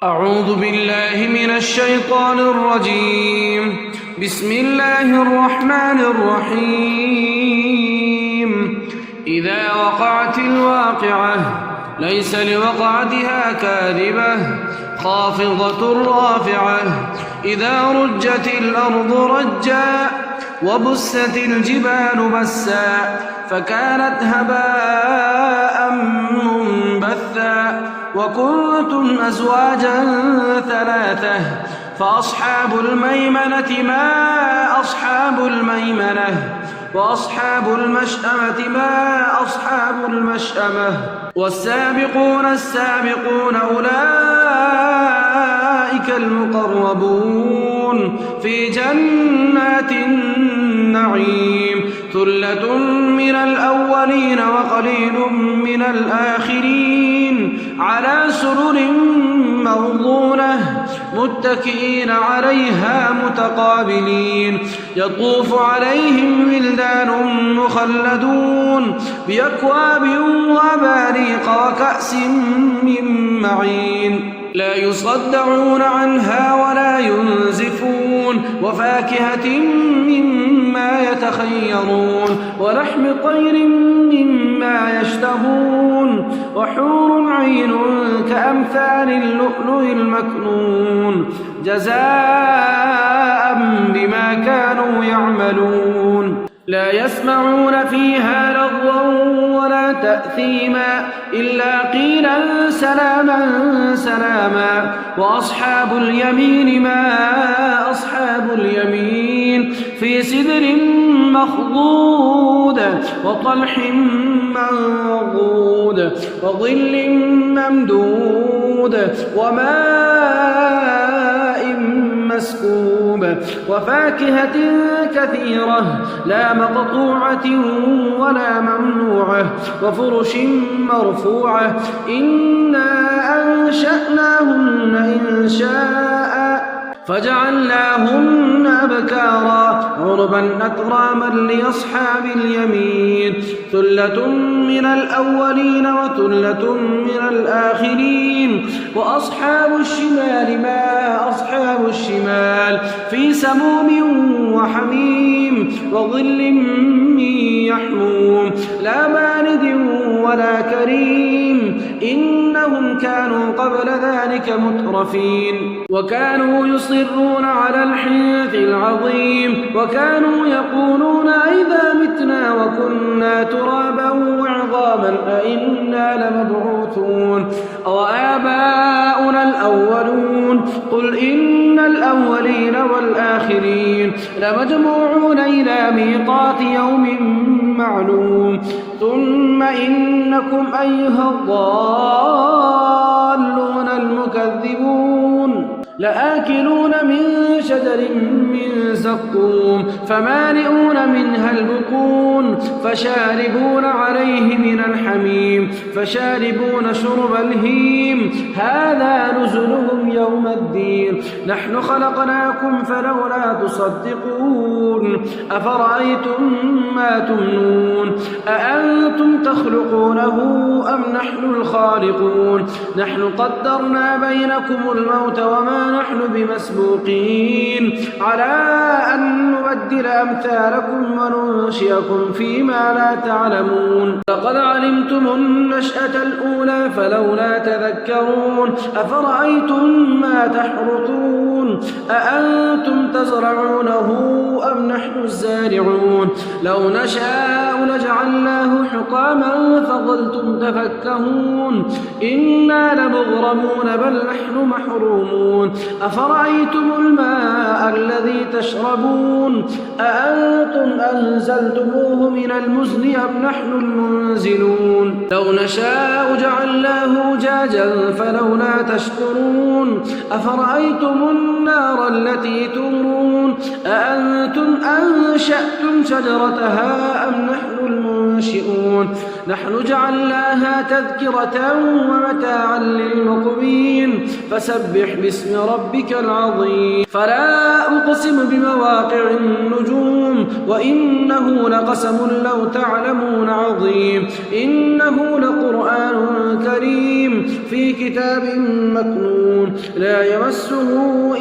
أعوذ بالله من الشيطان الرجيم. بسم الله الرحمن الرحيم. إذا وقعت الواقعة ليس لوقعتها كاذبة خافضة رافعة. إذا رجت الأرض رجا وبست الجبال بسا فكانت هباء منبثا وكنتم أزواجا ثلاثة فأصحاب الميمنة ما أصحاب الميمنة وأصحاب المشأمة ما أصحاب المشأمة والسابقون السابقون أولئك المقربون في جنات النعيم. ثلة من الأولين وقليل من الآخرين على سرر موضونة متكئين عليها متقابلين. يطوف عليهم ولدان مخلدون بأكواب وأباريق وكأس من معين لا يصدعون عنها ولا ينزفون وفاكهة مما يتخيرون ولحم طير مما يشتهون وحور عين كأمثال اللؤلؤ المكنون جزاء بما كانوا يعملون. لا يسمعون فيها لغوا ولا تأثيما إلا قيلا سلاما سلاما. وأصحاب اليمين ما أصحاب اليمين في سدر مخضود وطلح منضود وظل ممدود وماء مسكوب وفاكهة كثيرة لا مقطوعة ولا ممنوعة وفرش مرفوعة. إنا أنشأناهن إنشاء فجعلناهن أبكارا عربا أتراما لأصحاب اليمين. ثلة من الأولين وثلة من الآخرين. وأصحاب الشمال ما أصحاب الشمال في سموم وحميم وظل من يحموم لا بارد ولا كريم. إنهم كانوا قبل ذلك مترفين وكانوا يصرون على الحنث العظيم وكانوا يقولون إذا متنا وكنا ترابا وعظاما أئنا لمبعوثون أوآباؤنا الأولون. قل إن الأولين والآخرين لمجموعون إلى ميقات يوم معلوم. ثم إنكم أيها الضالون المكذبون لآكلون من شجر من زقوم فمالئون منها البطون فشاربون عليه من الحميم فشاربون شرب الهيم. هذا نزلهم يوم الدين. نحن خلقناكم فلولا تصدقون. أفرأيتم ما تمنون أأنتم تخلقونه أم نحن الخالقون. نحن قدرنا بينكم الموت وما نحن بمسبوقين على أن نبدل أمثالكم وننشئكم فيما لا تعلمون. لقد علمتم النشأة الأولى فلولا تذكرون. أفرأيتم ما تحرثون أأنتم تزرعونه أم نحن الزارعون. لو نشاء لجعلناه حطاما فظلتم تفكهون. إنا لمغرمون بل نحن محرومون. أفرأيتم الماء الذي تشربون أأنتم أنزلتموه من المزن أم نحن المنزلون. لو نشاء جعلناه أجاجا فلولا تشكرون. أفرأيتم النار التي تورون أأنتم أنشأتم شجرتها أم نحن المنشئون. نحن جعلناها تذكرة ومتاعا للمقوين. فسبح باسم ربك العظيم. فلا أقسم بمواقع النجوم وإنه لقسم لو تعلمون عظيم. إنه لقرآن كريم في كتاب مكنون لا يمسه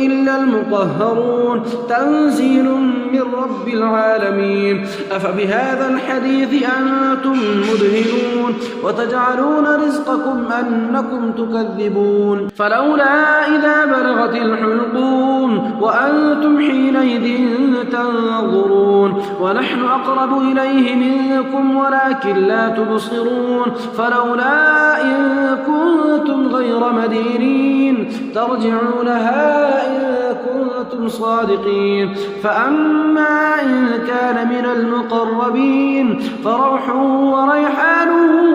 إلا المطهرون تنزيل من رب العالمين أفبهذا الحديث أنتم مدهنون وتجعلون رزقكم أنكم تكذبون فلولا إذا بلغت الحلقوم وأنتم حينئذ تنظرون ونحن أقرب إليه منكم ولكن لا تبصرون فلولا إن كنتم غير مدينين ترجعونها إن كنتم صادقين فأما إن كان من المقربين فروح وريحان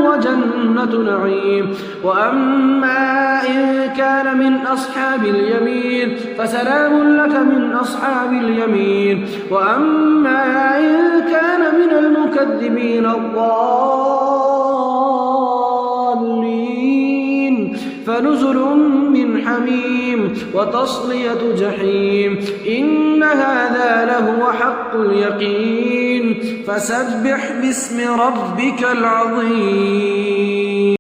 وجنة نعيم وأما إن كان من أصحاب اليمين فسلام لك من أصحاب اليمين وأما إن كان من المكذبين الضالين فنزل من حميم وتصلية جحيم إن هذا لهو حق اليقين فسبح باسم ربك العظيم.